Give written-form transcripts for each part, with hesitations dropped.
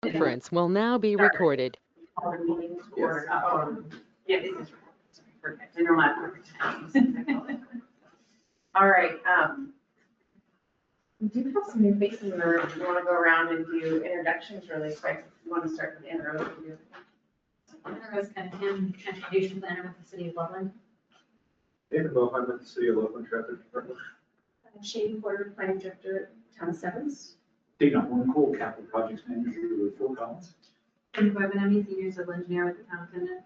Conference will now be recorded. Call the meeting to order. Yeah, this is perfect. I know my perfect. All right. We do have some new faces in the room. We want to go around and do introductions really quick. You want to start with intros? Intros kind of him, transportation planner with the city of Loveland. David Lowe, I'm with the City of Loveland Traffic Department. Shane Porter, planning director, Town Sevens. Dana Horncole, Capital Projects Manager with Fort Collins. And Bob Benemy, senior civil engineer with the town attendant.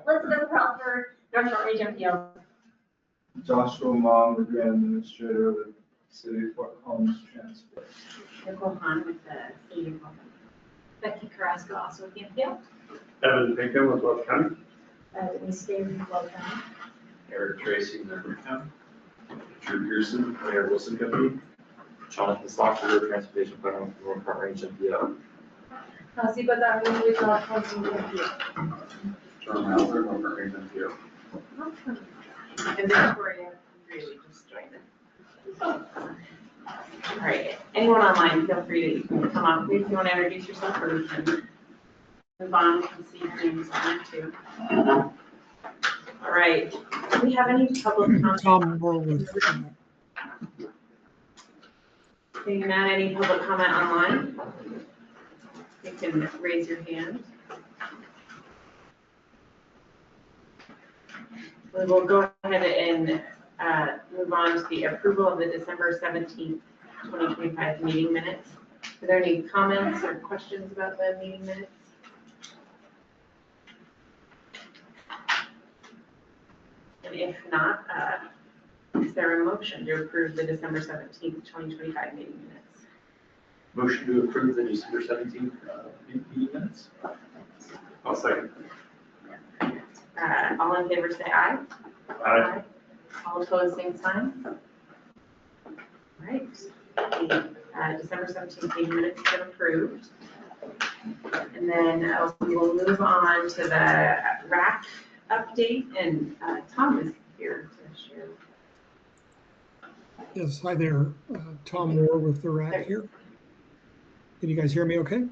Elizabeth Crawford, North Shore Region PO. Joshua Long, the Grand Administrator with City of Fort Collins Transport. Nicole Hahn with the city of Loveland. Becky Carrasco, also with the MPO. Evan Pinkham with Love County. Denise Davis with Love County. Eric Tracy, Member County. Drew Pearson, Mayor Wilson Company. Jonathan Stockford, Transportation Planner with North Front Range MPO. Siba Dami with North County MPO. John Hauser, North Front Range MPO. And Victoria really just joined us. All right, anyone online, feel free to come up. If you want to introduce yourself, or we can move on and see your names on there too. All right, do we have any public comment? Tom Moore with Seeing none, any public comment online? You can raise your hand. We will go ahead and move on to the approval of the December 17th, 2025 meeting minutes. Are there any comments or questions about the meeting minutes? And if not, is there a motion to approve the December 17th, 2025 meeting minutes? Motion to approve the December 17th meeting minutes. I'll second. All in favor say aye. Aye. All opposed, same sign. All right, the December 17th meeting minutes have been approved. And then we will move on to the RAC update, and Tom is here to share. Yes, hi there, Tom Moore with the RAC here. Can you guys hear me okay?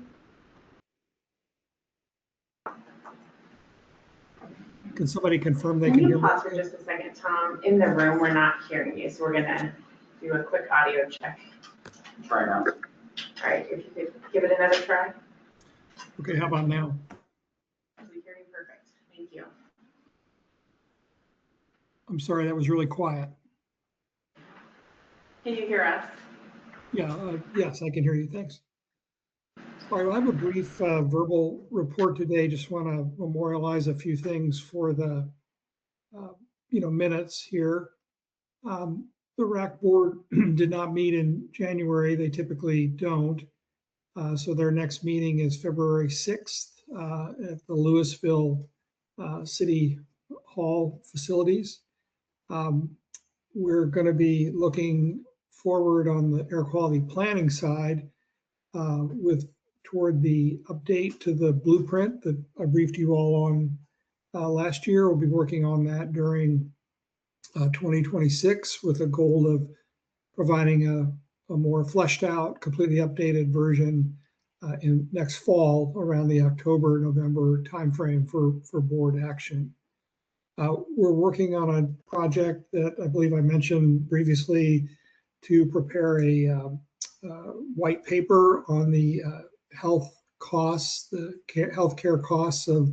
Can somebody confirm they Can can you hear me? pause for just a second, Tom? In the room, we're not hearing you, so we're gonna do a quick audio check. Try now. All right, if you could give it another try. Okay, how about now? We hear you perfect. Thank you. I'm sorry, that was really quiet. Can you hear us? Yeah, yes, I can hear you, thanks. All right, well, I have a brief verbal report today. Just want to memorialize a few things for the, minutes here. The RAC board did not meet in January. They typically don't. So their next meeting is February 6th at the Louisville City Hall facilities. We're going to be looking forward on the air quality planning side toward the update to the blueprint that I briefed you all on last year. We'll be working on that during 2026 with a goal of providing a more fleshed out, completely updated version in next fall around the October, November timeframe for board action. We're working on a project that I believe I mentioned previously to prepare a white paper on the health costs, the healthcare costs of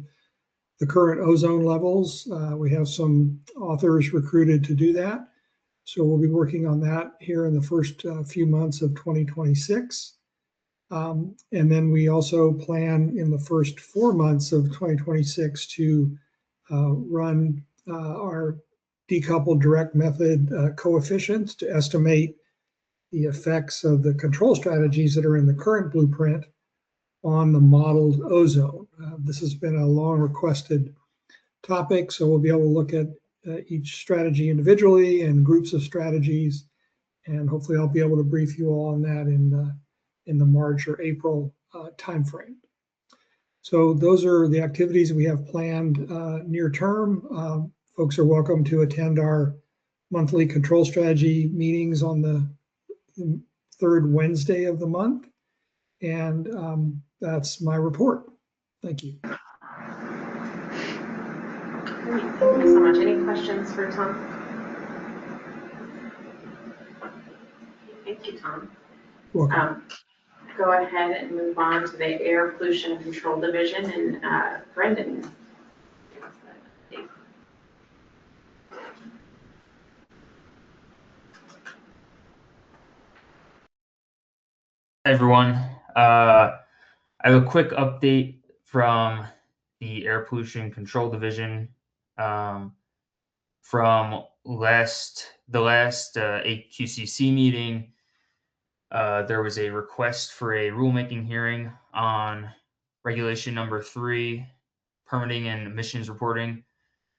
the current ozone levels. We have some authors recruited to do that. So we'll be working on that here in the first few months of 2026. And then we also plan in the first 4 months of 2026 to run our decoupled direct method coefficients to estimate the effects of the control strategies that are in the current blueprint on the modeled ozone. This has been a long requested topic, so we'll be able to look at each strategy individually and groups of strategies, and hopefully I'll be able to brief you all on that in the March or April timeframe. So those are the activities we have planned near term. Folks are welcome to attend our monthly control strategy meetings on the third Wednesday of the month. And that's my report. Thank you. Great, thank you so much. Any questions for Tom? Thank you, Tom. Welcome. Go ahead and move on to the Air Pollution Control Division, and Brendan. Hi, everyone. I have a quick update from the Air Pollution Control Division. From the last AQCC meeting, there was a request for a rulemaking hearing on regulation number 3, permitting and emissions reporting,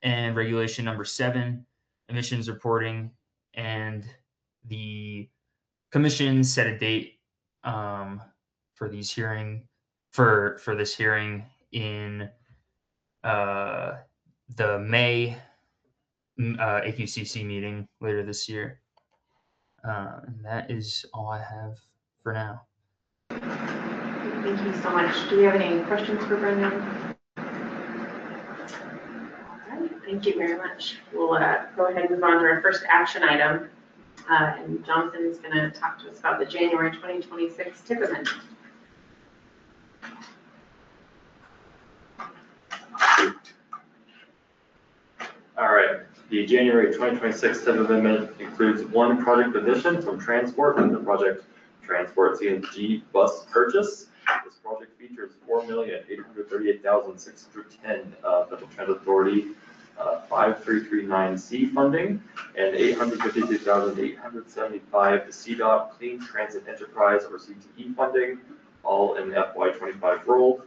and regulation number 7, emissions reporting, and the commission set a date for this hearing in the May AQCC meeting later this year. And that is all I have for now. Thank you so much. Do we have any questions for Brendan? All right, thank you very much. We'll go ahead and move on to our first action item. And Jonathan is going to talk to us about the January 2026 TIP amendment. All right, the January 2026 TIP amendment includes one project addition from Transport in the project Transport CNG bus purchase. This project features $4,838,610 Federal Transit Authority 5339C funding and $852,875 CDOT Clean Transit Enterprise or CTE funding, all in FY25 roll.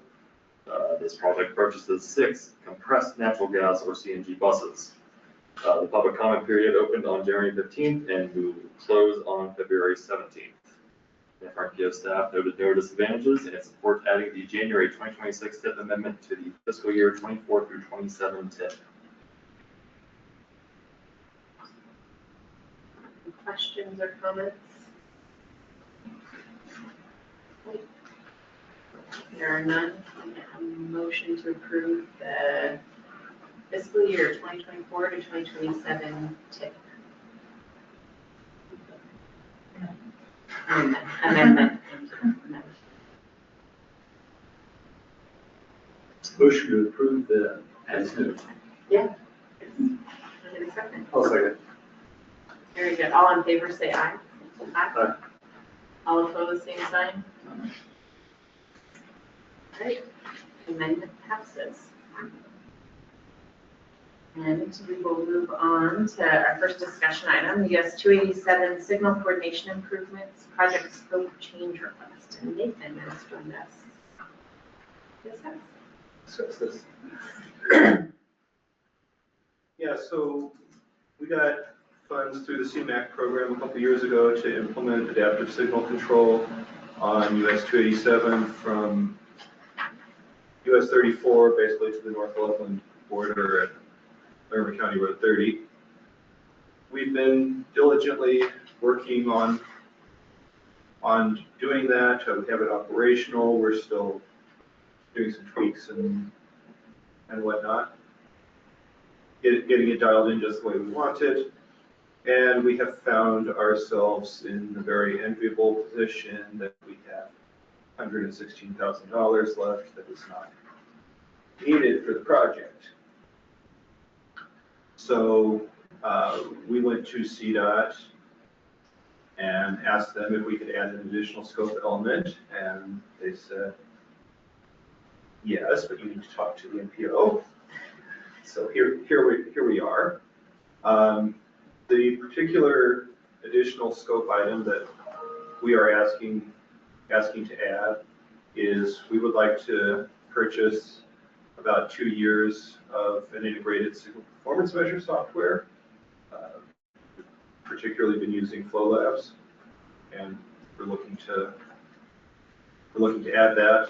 This project purchases 6 compressed natural gas or CNG buses. The public comment period opened on January 15th and will close on February 17th. NFRMPO staff noted no disadvantages and support adding the January 2026 TIP amendment to the fiscal year 24 through 27 TIP. Questions or comments? There are none. A motion to approve the fiscal year 2024 to 2027 TIP. Amendment. Motion to approve the as noted. Yeah. Get a second. I'll second. Very good. All in favor, say aye. Aye. All opposed, same sign. All right, amendment passes. And we will move on to our first discussion item, US 287 signal coordination improvements, project scope change request. And Nathan has joined us. Discuss this. Yeah, so we got funds through the CMAQ program a couple years ago to implement adaptive signal control on US 287 from US 34 basically to the North Loveland border at Laramie County Road 30. We've been diligently working on doing that. We have it operational. We're still doing some tweaks and whatnot. Getting it dialed in just the way we want it. And we have found ourselves in the very enviable position that we have $116,000 left that is not needed for the project. So we went to CDOT and asked them if we could add an additional scope element, and they said, yes, but you need to talk to the NPO. So here we are. The particular additional scope item that we are asking to add is we would like to purchase about 2 years of an integrated signal performance measure software. Particularly been using Flow Labs, and we're looking to add that.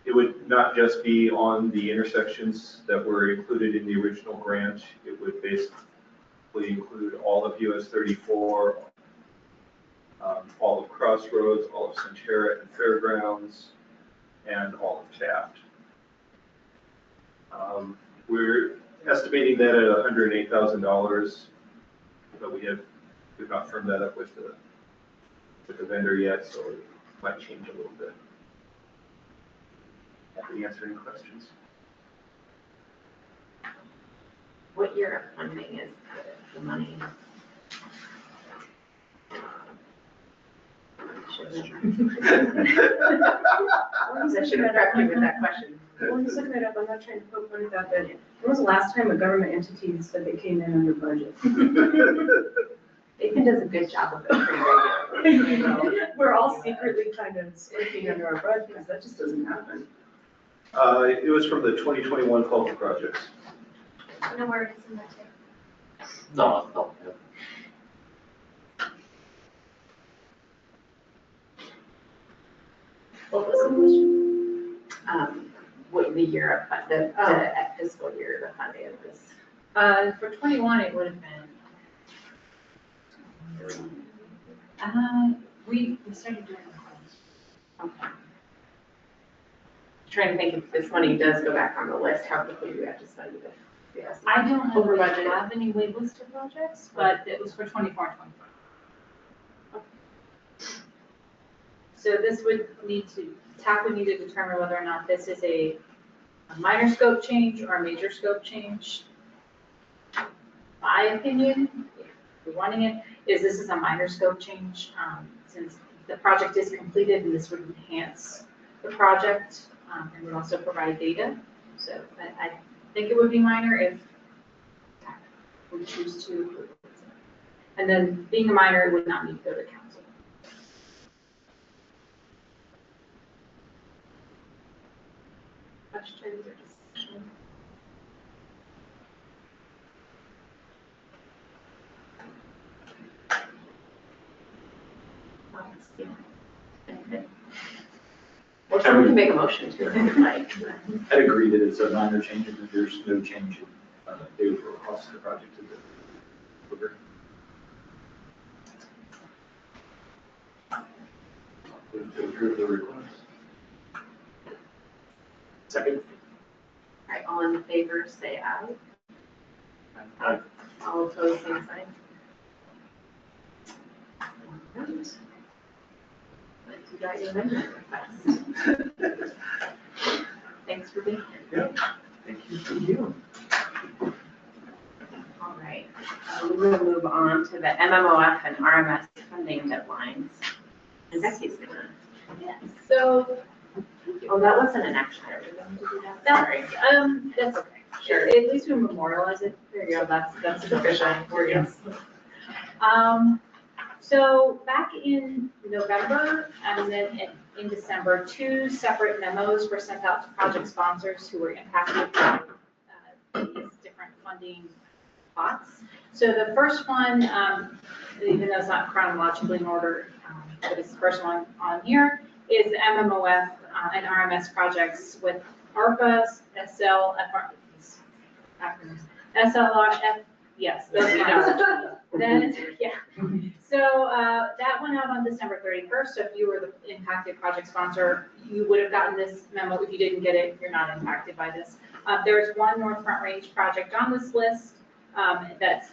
It would not just be on the intersections that were included in the original grant. It would We include all of US 34, all of Crossroads, all of Centera and Fairgrounds, and all of Taft. We're estimating that at $108,000, but we've not firmed that up with the vendor yet, so it might change a little bit. Happy to answer any questions. What year of funding is the money? I should have prepped you with that question. Well, I'm just looking it up, I'm not trying to poke fun at that, but when was the last time a government entity said they came in under budget? Nathan does a good job of it pretty regularly. We're all secretly kind of squeaking under our breath, because that just doesn't happen. It was from the 2021 call for projects. No worries in that too. No, no, yeah. What was the question? What the year of, the fiscal year, the funding of this? For 21, it would have been, we started doing it. Okay. Trying to think if this money does go back on the list, how quickly do we have to spend it? Yes. I don't know Over if budget. we have any wait list of projects, but it was for 24 and 25. So this would need to, TAC would need to determine whether or not this is a minor scope change or a major scope change. My opinion, if you're wanting it, is this is a minor scope change, since the project is completed and this would enhance the project, and would also provide data. So I think it would be minor if TAC would choose to approve it. And then being a minor, it would not need to go to council. Questions or discussion? Well, someone can make a motion to it, like. I'd agree that it's a minor change, and that there's no change in the overall cost of the project to the delivery. Move to approve the request. Second. All right, all in favor, say aye. All opposed, same sign. All right. You got your amendment request. Thanks for being here. Thank you. Thank you. All right, we're gonna move on to the MMOF and RMS funding deadlines. And Becky's gonna. Yes. So Oh, that wasn't an action item. Did we have to do that? Sorry. that's okay. Sure. At least we memorialize it. There you go, that's sufficient. Yes. So back in November and then in December, 2 separate memos were sent out to project sponsors who were impacted by these different funding pots. So the first one, even though it's not chronologically in order, but it's the first one on here, is the MMOF and RMS projects with ARPA, SLFR, acronyms, SLRF, yes, those ones. Then, yeah. So that went out on December 31st. So if you were the impacted project sponsor, you would have gotten this memo. If you didn't get it, you're not impacted by this. There's one North Front Range project on this list. That's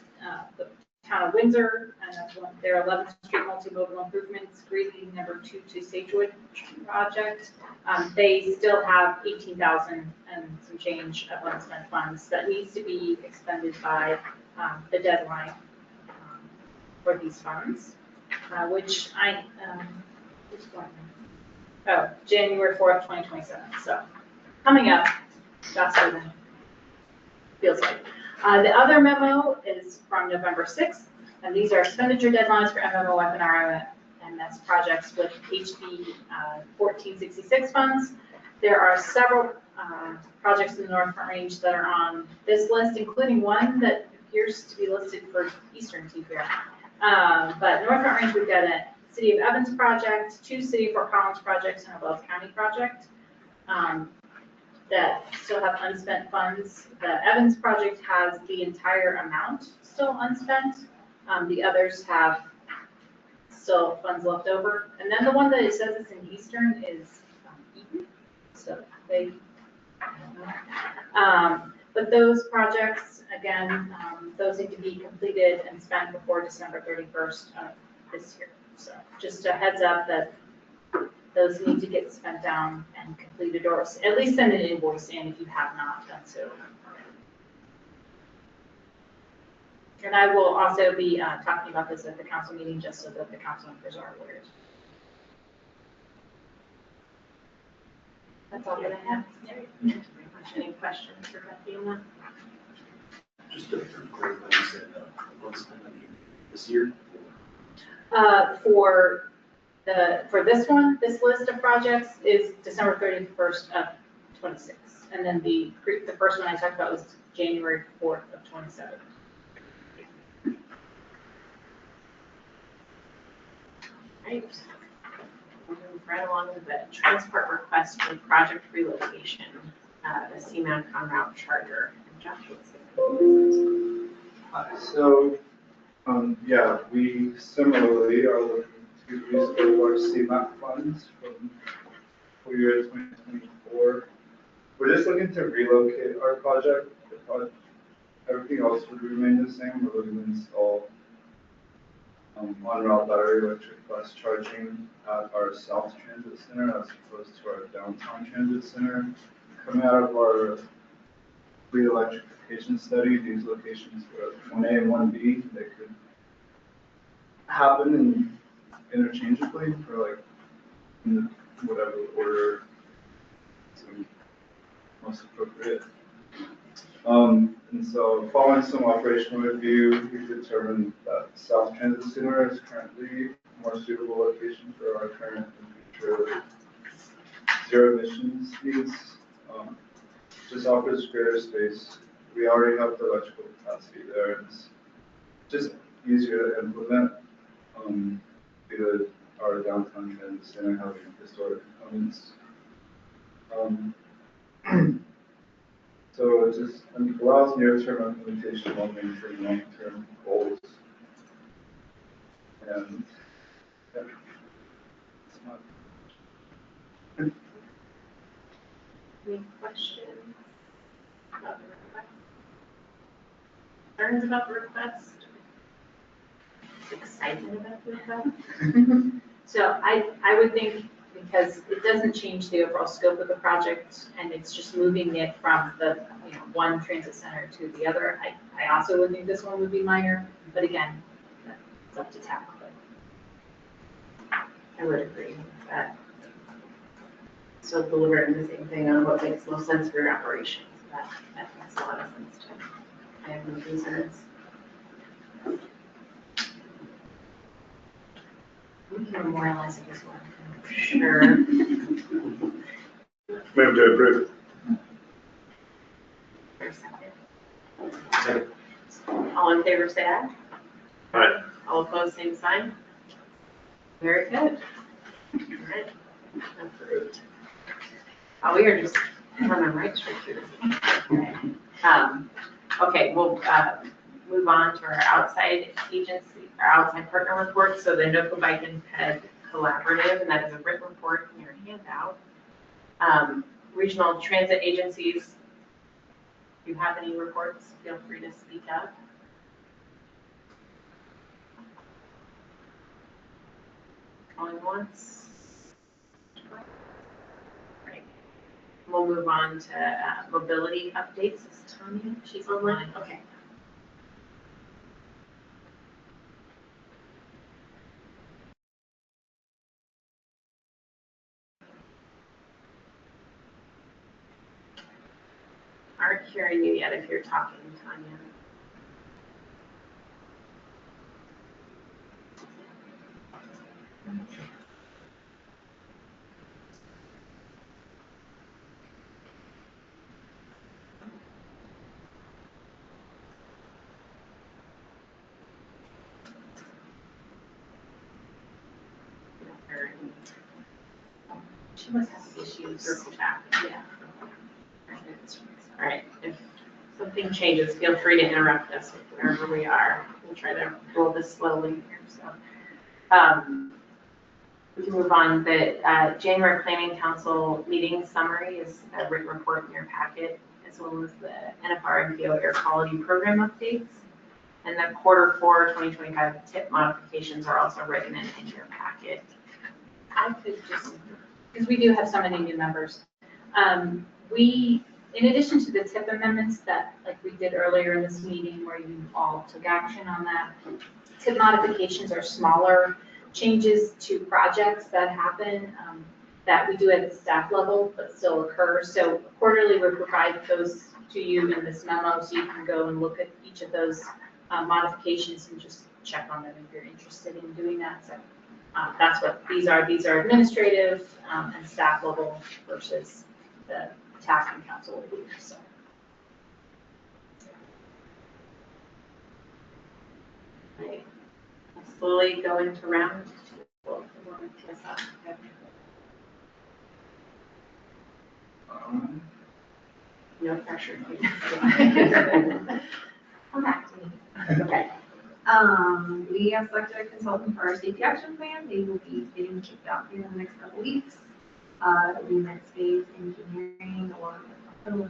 the town of Windsor, and that's their 11th Street Multimodal Improvements, grading number 2 to Sagewood project. They still have 18,000 and some change of unspent funds that needs to be expended by the deadline for these funds, which January 4th, 2027. So coming up faster than it feels like. The other memo is from November 6th, and these are expenditure deadlines for MMOF and RMS projects with HB 1466 funds. There are several projects in the North Front Range that are on this list, including one that appears to be listed for Eastern T-Fair. But North Front Range, we've got a City of Evans project, 2 City of Fort Collins projects, and a Wells County project that still have unspent funds. The Evans project has the entire amount still unspent. The others have still funds left over. And then the one that it says it's in Eastern is Eaton. So they, I don't know. But those projects, again, those need to be completed and spent before December 31st of this year. So just a heads up that those need to get spent down and completed, or at least send an invoice in if you have not done so. And I will also be talking about this at the council meeting, just so that the council members are aware. That's all that I have. Any questions for Becky on that? Just to clarify, you said, what's the money this year? For this one, this list of projects is December 31st of 26. And then the first one I talked about was January 4th of 27. Right. Moving right along with the transport request for project relocation, the CMAC on route charter. Josh, what's it? So, yeah, we similarly are looking to restore our CMAP funds from full year 2024. We're just looking to relocate our project. Everything else would remain the same. We're looking to install on-route battery electric bus charging at our South Transit Center as opposed to our downtown transit center. Coming out of our fleet electrification study, these locations were 1A and 1B. They could happen interchangeably for like in whatever order is most appropriate. And so following some operational review, we determined that South Transit Center is currently a more suitable location for our current and future zero emissions needs. Just offers greater space. We already have the electrical capacity there. It's just easier to implement because our downtown transit center having historic components. So it just allows near-term implementation while maintaining long-term goals. And yeah, that's my. Any questions about the request? Concerns about the request? Excited about the request? So I would think, because it doesn't change the overall scope of the project, and it's just moving it from the, one transit center to the other. I also would think this one would be minor, but again, it's up to TAC. I would agree with that. So delivering the same thing on what makes most sense for your operation. So that makes a lot of sense to me. I have no concerns. We can memorialize this one. Sure. Move to approve. For a second. Second. All in favor, say aye. Aye. All opposed, same sign. Very good. All right. Approved. Oh, we are just running right straight through this. Okay, we'll move on to our outside agency, our outside partner report. So the NOCO Bike and Ped Collaborative, and that is a written report in your handout. Regional transit agencies, if you have any reports, feel free to speak up. Going once. Right. We'll move on to mobility updates. Is Tanya? She's online. Okay. Aren't hearing you yet if you're talking, Tanya. She must have issues with chat. Yeah. All right. If something changes, feel free to interrupt us wherever we are. We'll try to roll this slowly here, so. We can move on. The January Planning Council meeting summary is a written report in your packet, as well as the NFRMPO air quality program updates. And the Q4 2025 tip modifications are also written in your packet. I could just, because we do have so many new members. We, in addition to the tip amendments that like we did earlier in this meeting where you all took action on that, tip modifications are smaller changes to projects that happen that we do at the staff level but still occur. So quarterly we provide those to you in this memo so you can go and look at each of those modifications and just check on them if you're interested in doing that. So that's what these are. These are administrative and staff level versus the TAC and council will do. So. Right. Slowly go into round two. No pressure. Come back to me. Okay. We have selected a consultant for our safety action plan. They will be getting kicked out here in the next couple weeks. It'll be next phase engineering or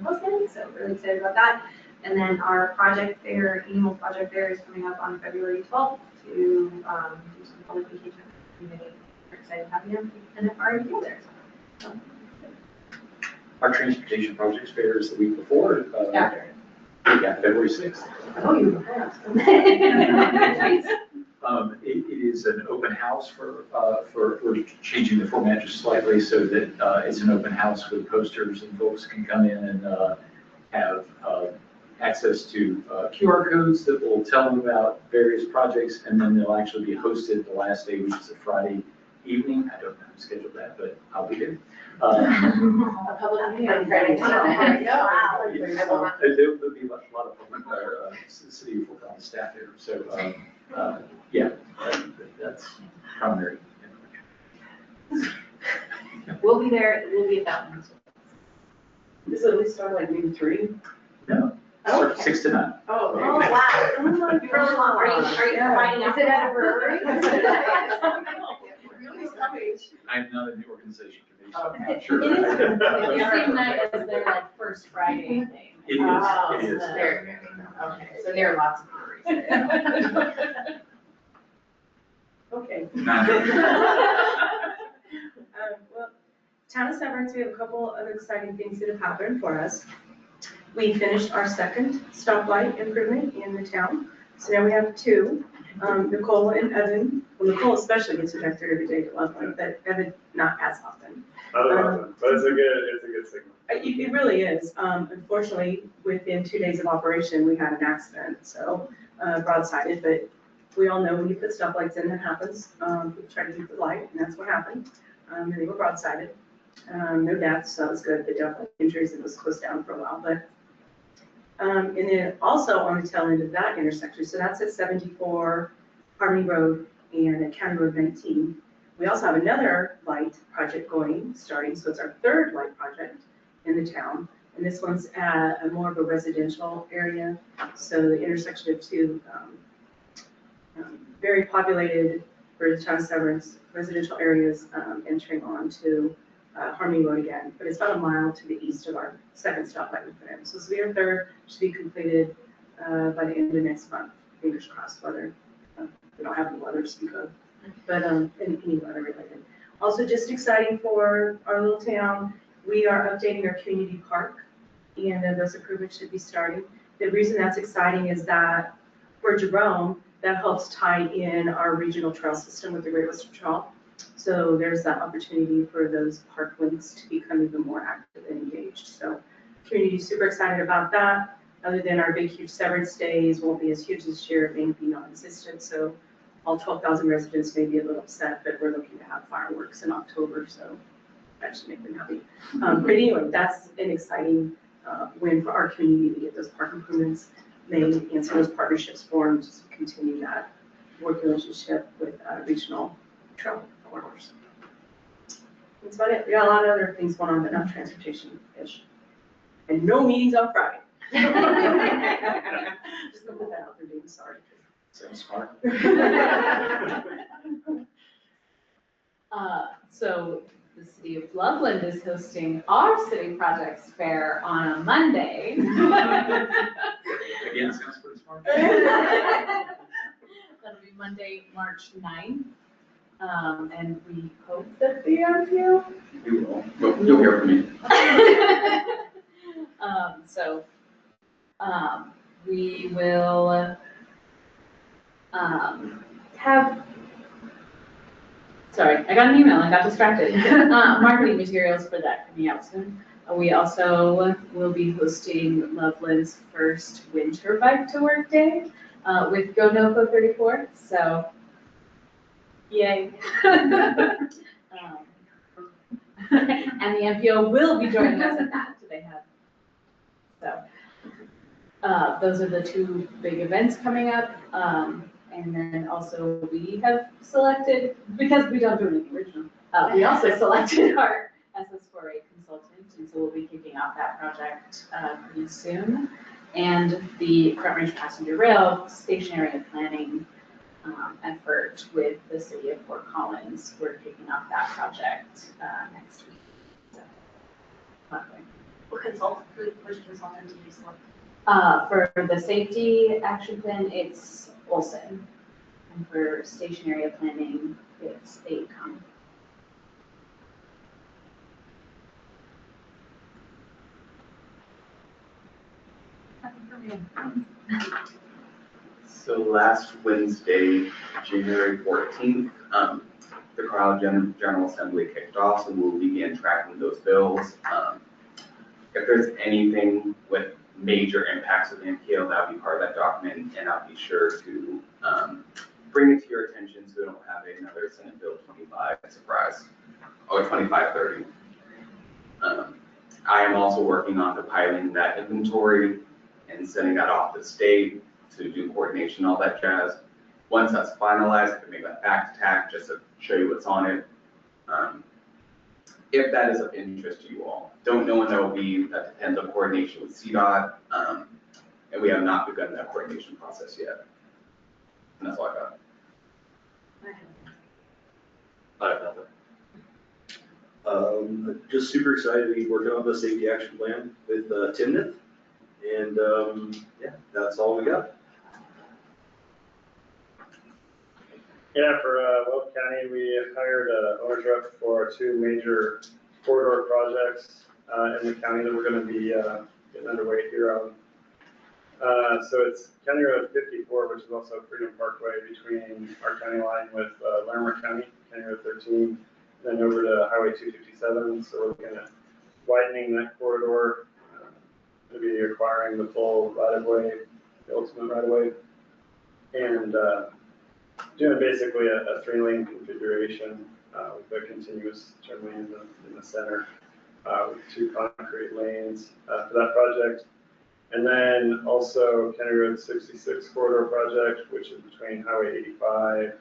hosting, so really excited about that. And then our project fair, annual project fair is coming up on February 12th to do some public engagement. We're excited to have you and NFRMPO there. So. Our transportation projects fair is the week before. After. Yeah, February 6th. Oh, you have. It is an open house we're changing the format just slightly so that it's an open house with posters and folks can come in and have access to QR codes that will tell them about various projects, and then they'll actually be hosted the last day, which is a Friday evening. I don't know who scheduled that, but I'll be there. A public meeting on Friday. Wow. There'll be a lot of public, city of Fort Collins staff there, so yeah, that's primary. We'll be there. We'll be at that one. This will at least start like maybe 3. No, Okay. 6 to 9. Oh, wow. Really long. Are you providing? Is it at a brewery? I'm not in the organization committee, so I'm Okay. not sure. It is good. The same night as their like first Friday thing. It is, Oh, it is. so there, okay, so there are lots of breweries. Okay. Well, Town of Severance, we have a couple of exciting things that have happened for us. We finished our second stoplight improvement in the town, so now we have 2. Nicole and Evan, well, Nicole especially gets rejected every day to love one, but Evan not as often. I love it, but it's a good signal. It really is. Unfortunately, within 2 days of operation, we had an accident, so broadsided, but we all know when you put stoplights in, that happens. We try to keep the light, and that's what happened. And they were broadsided. No deaths, so that was good, but definitely injuries. It was closed down for a while, but and then also on the tail end of that intersection, so that's at 74 Harmony Road and at County Road 19. We also have another light project starting, so it's our 3rd light project in the town. And this one's at a more of a residential area. So the intersection of 2 very populated for the town of Severance residential areas entering onto Harmony Road again, but it's about a mile to the east of our 2nd stoplight we put in. So this will be our 3rd, should be completed by the end of next month. Fingers crossed, weather. We don't have any weather to speak of, but any weather related. Also, just exciting for our little town, we are updating our community park, and those improvements should be starting. The reason that's exciting is that for Jerome, that helps tie in our regional trail system with the Great Western Trail. So there's that opportunity for those park links to become even more active and engaged. So community is super excited about that. Other than our big, huge Severance days won't be as huge this year, it may be non-existent. So all 12,000 residents may be a little upset, but we're looking to have fireworks in October. So that should make them happy. But anyway, that's an exciting win for our community to get those park improvements made and some of those partnerships formed to continue that work relationship with regional trail corridors. That's about it. We got a lot of other things going on, but not transportation-ish. And no meetings on Friday. Just gonna put that out there, Dean, sorry. So smart. So the city of Loveland is hosting our city projects fair on a Monday. Again, sounds pretty smart. That'll be Monday, March 9th. And we hope that the NFRMPO. We will. You'll hear from me. We will have, sorry, I got an email, I got distracted. Marketing materials for that coming out soon. We also will be hosting Loveland's first winter bike to work day with Go NOCO 34, so yay. And the NPO will be joining us at that, so they have. So those are the two big events coming up. And then also we have selected, because we don't do anything original, we also selected our SS4A consultant, and so we'll be kicking off that project pretty soon. And the Front Range Passenger Rail stationary planning effort with the city of Fort Collins. We're kicking off that project next week. So, Which consultant did you select? for the safety action plan, it's Olson. And for stationary planning, it's AECOM. So last Wednesday, January 14th, the Colorado General Assembly kicked off, so we'll begin tracking those bills. If there's anything with major impacts of the NPO, that'll be part of that document, and I'll be sure to bring it to your attention so we don't have another Senate Bill 25 surprise, or 2530. I am also working on compiling that inventory and sending that off to the state to do coordination, all that jazz. Once that's finalized, I can make that back to TAC just to show you what's on it. If that is of interest to you all. Don't know when that will be, that depends on coordination with CDOT, and we have not begun that coordination process yet. And that's all I got. I have nothing. Just super excited to be working on the safety action plan with Timnith. And yeah, that's all we got. Yeah, for Weld County, we hired an owner's rep for our two major corridor projects in the county that we're going to be getting underway here on. So it's County Road 54, which is also Freedom Parkway between our county line with Larimer County, County Road 13, then over to Highway 257. So we're looking at widening that corridor, to be acquiring the full right-of-way, the ultimate right-of-way, and doing basically a 3-lane configuration with a continuous turn lane in the center with 2 concrete lanes for that project. And then also County Road 66 corridor project, which is between Highway 85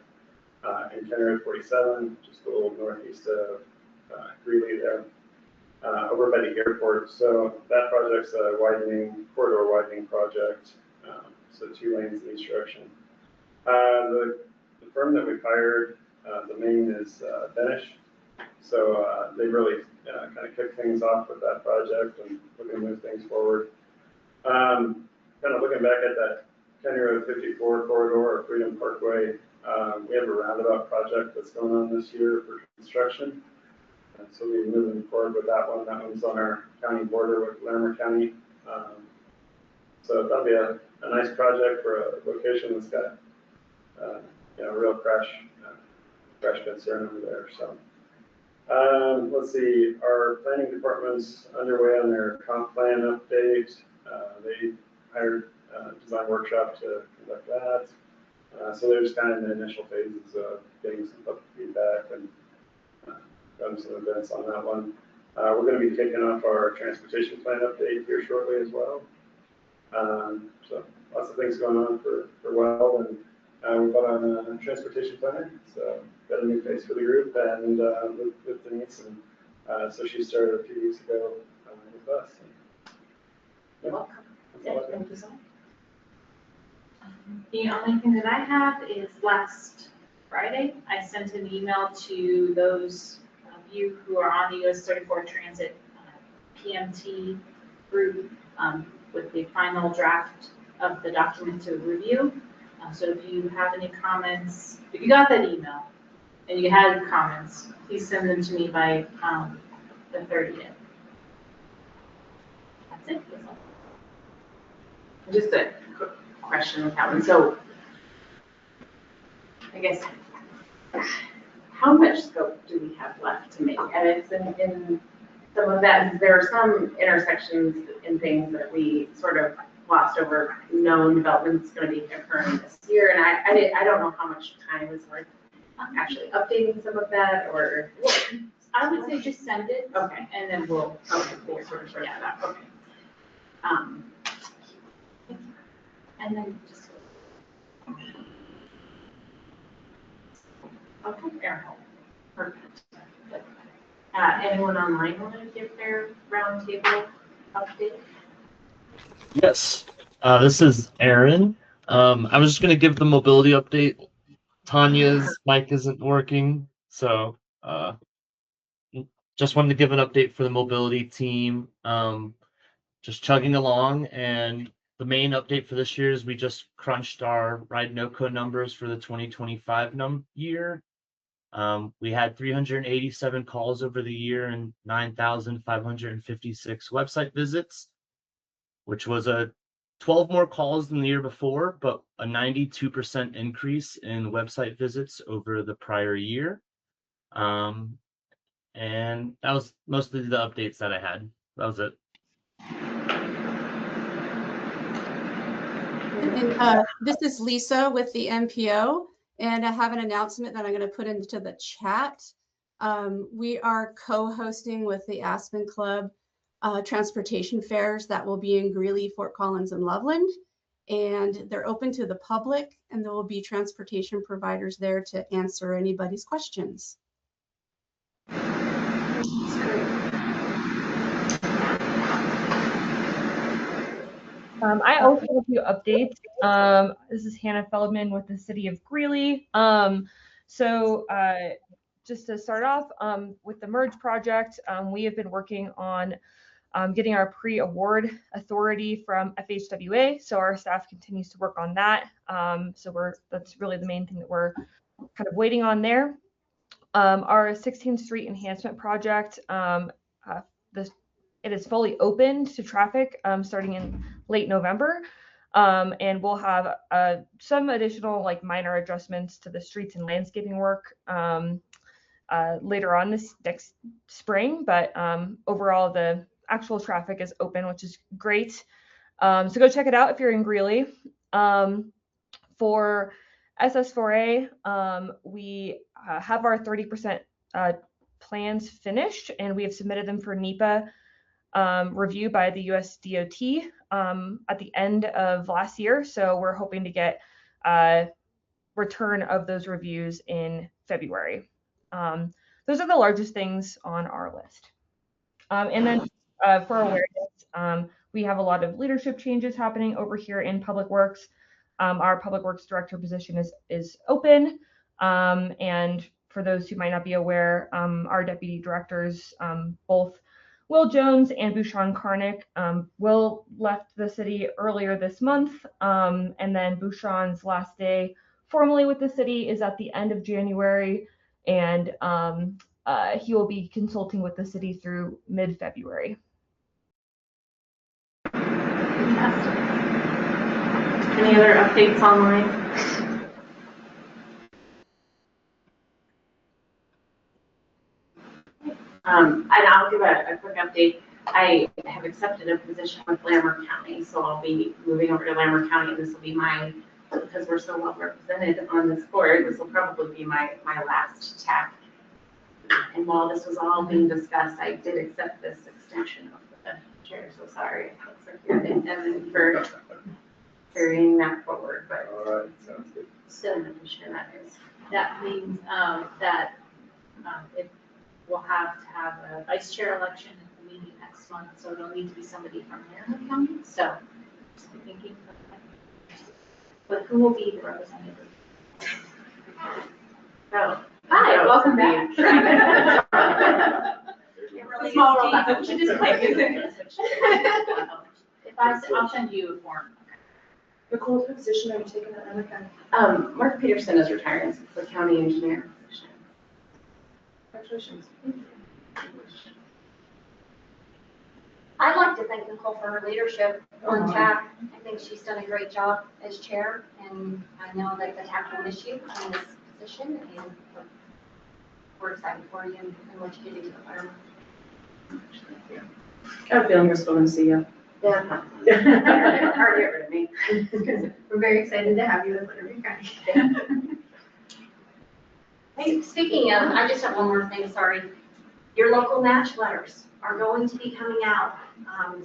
and County Road 47, just a little northeast of Greeley there, over by the airport. So that project's a corridor widening project, so 2 lanes in each direction. The firm that we've hired, the main is Benish. So they really kind of kicked things off with that project and looking to move things forward. Kind of looking back at that County Road 54 corridor or Freedom Parkway, we have a roundabout project that's going on this year for construction. So we're moving forward with that one. That one's on our county border with Larimer County. So that'll be a nice project for a location that's got real crash concern over there. So let's see, our planning department's underway on their comp plan update. They hired a design workshop to conduct that. So they're just kind of in the initial phases of getting some public feedback and done some events on that one. We're going to be kicking off our transportation plan update here shortly as well. So lots of things going on for Weld, and we got on a transportation planner, so got a new face for the group, and with Denise, and so she started a few weeks ago with us. Welcome. Thank you so much. The only thing that I have is last Friday, I sent an email to those of you who are on the US 34 Transit PMT group with the final draft of the document to review. So if you have any comments, if you got that email and you had comments, please send them to me by the 30th. That's it. That's all. Just a quick question, Calvin. So I guess, how much scope do we have left to make edits in some of that? There are some intersections and things that we sort of lost over known developments going to be occurring this year. And I don't know how much time is worth actually updating some of that, or. I would say just send it. Okay. And then we'll sort of that out. Okay. And then just. Okay, fair enough. Perfect. Anyone online want to give their roundtable update? Yes, this is Aaron. I was just going to give the mobility update. Tanya's mic isn't working, so just wanted to give an update for the mobility team. Just chugging along, and the main update for this year is we just crunched our Ride NoCo numbers for the 2025 year. We had 387 calls over the year and 9,556 website visits, which was a 12 more calls than the year before, but a 92% increase in website visits over the prior year. And that was mostly the updates that I had. That was it. And this is Lisa with the MPO, and I have an announcement that I'm going to put into the chat. We are co-hosting with the Aspen Club transportation fairs that will be in Greeley, Fort Collins, and Loveland. And they're open to the public, and there will be transportation providers there to answer anybody's questions. I also have a few updates. This is Hannah Feldman with the City of Greeley. Just to start off with the Merge project, we have been working on getting our pre-award authority from FHWA. So our staff continues to work on that. That's really the main thing that we're kind of waiting on there. Our 16th Street enhancement project, it is fully opened to traffic starting in late November. And we'll have some additional minor adjustments to the streets and landscaping work later on this next spring. But overall, the actual traffic is open, which is great. So go check it out if you're in Greeley. For SS4A, we have our 30% plans finished, and we have submitted them for NEPA review by the US DOT at the end of last year. So we're hoping to get return of those reviews in February. Those are the largest things on our list. And then for awareness, we have a lot of leadership changes happening over here in Public Works. Our Public Works Director position is open. And for those who might not be aware, our deputy directors, both Will Jones and Bhushan Karnik, Will left the city earlier this month. And then Bhushan's last day formally with the city is at the end of January. And he will be consulting with the city through mid-February. Any other updates online? And I'll give a quick update. I have accepted a position with Lamar County, so I'll be moving over to Lamar County, and this will be because we're so well represented on this board, this will probably be my last TAC. And while this was all being discussed, I did accept this extension of the chair, so sorry. And for carrying that forward, but All right, sounds good. still an addition that is. That means that it will have to have a vice chair election at the meeting next month, so it'll need to be somebody from Laramie County. So Just thinking. But who will be the representative? Oh. Hi, welcome back. Small world. We should just play music. I'll send you a form. Nicole, what position are you taking at Emmett County? Mark Peterson is retiring as the county engineer. Congratulations. I'd like to thank Nicole for her leadership on TAC. I think she's done a great job as chair, and I know that the TAC will miss you in this position, and we're excited for you and what you can do to the firm. I have a feeling we're still going to see you. Yeah. Hard to get rid of me. We're very excited to have you as Laramie County. Hey, speaking of, I just have one more thing, sorry. Your local match letters are going to be coming out.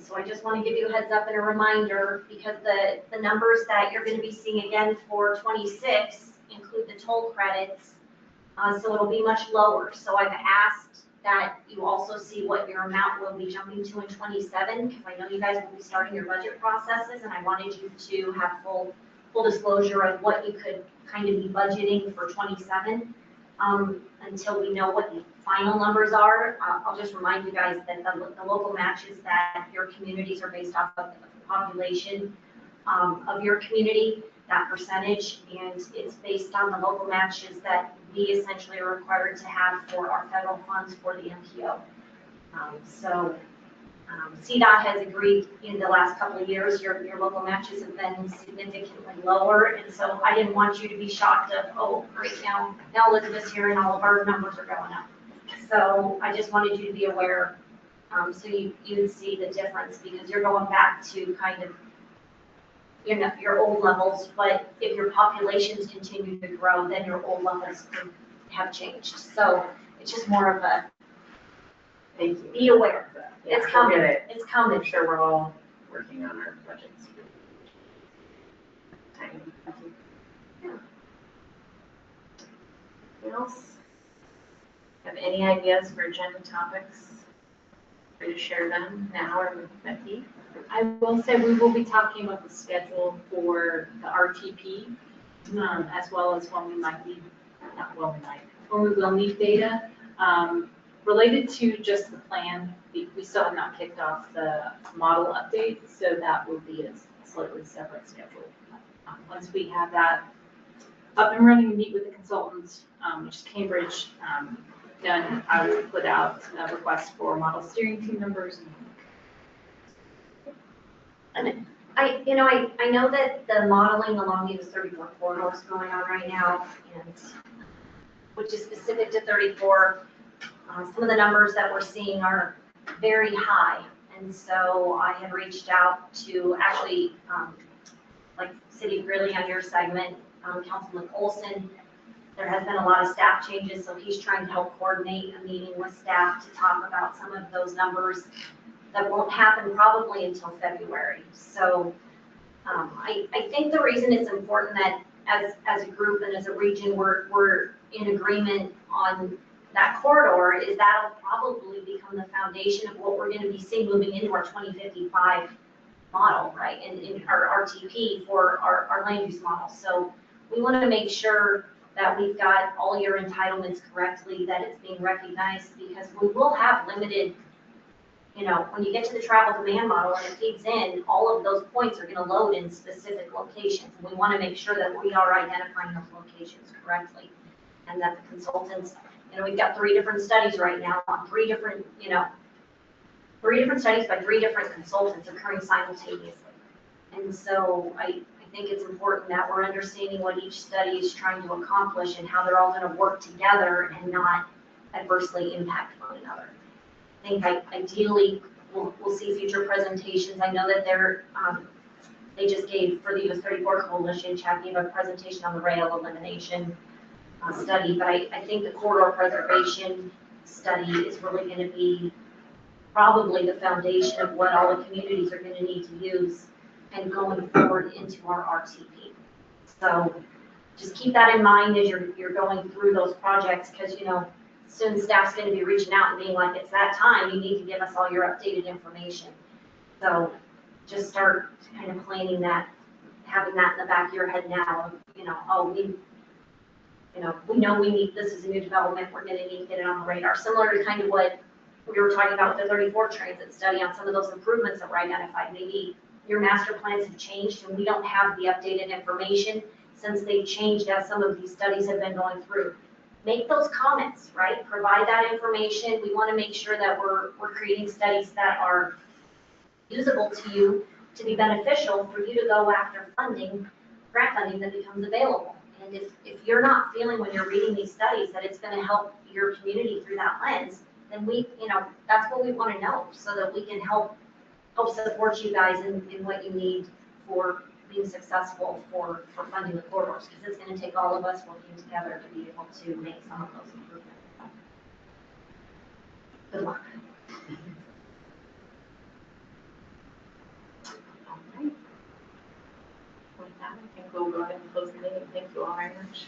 So I just want to give you a heads up and a reminder, because the numbers that you're going to be seeing again for 26 include the toll credits. So it'll be much lower. So I've asked that you also see what your amount will be jumping to in 27, because I know you guys will be starting your budget processes, and I wanted you to have full disclosure of what you could kind of be budgeting for 27. Until we know what the final numbers are, I'll just remind you guys that the local matches that your communities are based off of the population of your community, that percentage, and it's based on the local matches that we essentially are required to have for our federal funds for the MPO. CDOT has agreed in the last couple of years, your local matches have been significantly lower, and so I didn't want you to be shocked of, oh, great, now Elizabeth's here and all of our numbers are going up. So I just wanted you to be aware, so you would see the difference, because you're going back to kind of your old levels, but if your populations continue to grow, then your old levels have changed. So it's just more of a, Thank you. be aware. Yeah, It's coming. we'll get it. It's coming. I'm sure we're all working on our budgets. Anything else? Have any ideas for agenda topics? Free to share them now or with Becky? I will say we will be talking about the schedule for the RTP, as well as when we might need, when we will need data. Related to just the plan, we still have not kicked off the model update, so that will be a slightly separate schedule. Once we have that up and running and meet with the consultants, which is Cambridge, then I will put out a request for model steering team members. And I know that the modeling along the US 34 corridor is going on right now, and which is specific to 34. Some of the numbers that we're seeing are very high, and so I had reached out to actually, like City of Greeley on your segment, Councilman Olson. There has been a lot of staff changes, so he's trying to help coordinate a meeting with staff to talk about some of those numbers that won't happen probably until February. So I think the reason it's important that as a group and as a region, we're in agreement on that corridor is that'll probably become the foundation of what we're going to be seeing moving into our 2055 model, right? And in our RTP for our land use model. So we want to make sure that we've got all your entitlements correctly, that it's being recognized, because we will have limited, when you get to the travel demand model and it feeds in, all of those points are going to load in specific locations. And we want to make sure that we are identifying those locations correctly, and that the consultants, we've got 3 different studies right now on 3 different studies by 3 different consultants occurring simultaneously. And so I think it's important that we're understanding what each study is trying to accomplish and how they're all going to work together and not adversely impact one another. I think ideally we'll see future presentations. I know that they just gave, for the US 34 Coalition, Chad gave a presentation on the rail elimination study, but I think the corridor preservation study is really going to be probably the foundation of what all the communities are going to need to use and going forward into our RTP. So just keep that in mind as you're going through those projects, because soon staff's going to be reaching out and being like, it's that time, you need to give us all your updated information. So just start kind of planning that, having that in the back of your head now, you know, oh, we know we need, this is a new development, we're gonna need to get it on the radar, similar to kind of what we were talking about with the 34 transit study on some of those improvements that were identified. Maybe your master plans have changed and we don't have the updated information since they've changed as some of these studies have been going through. Make those comments, right? Provide that information. We want to make sure that we're creating studies that are usable to you, to be beneficial for you to go after funding, grant funding that becomes available. And if you're not feeling when you're reading these studies that it's going to help your community through that lens, then we, you know, that's what we want to know so that we can help support you guys in what you need for being successful for funding the corridors, because it's going to take all of us working together to be able to make some of those improvements. Good luck. With that, I think we'll go ahead and close the meeting. Thank you all very much.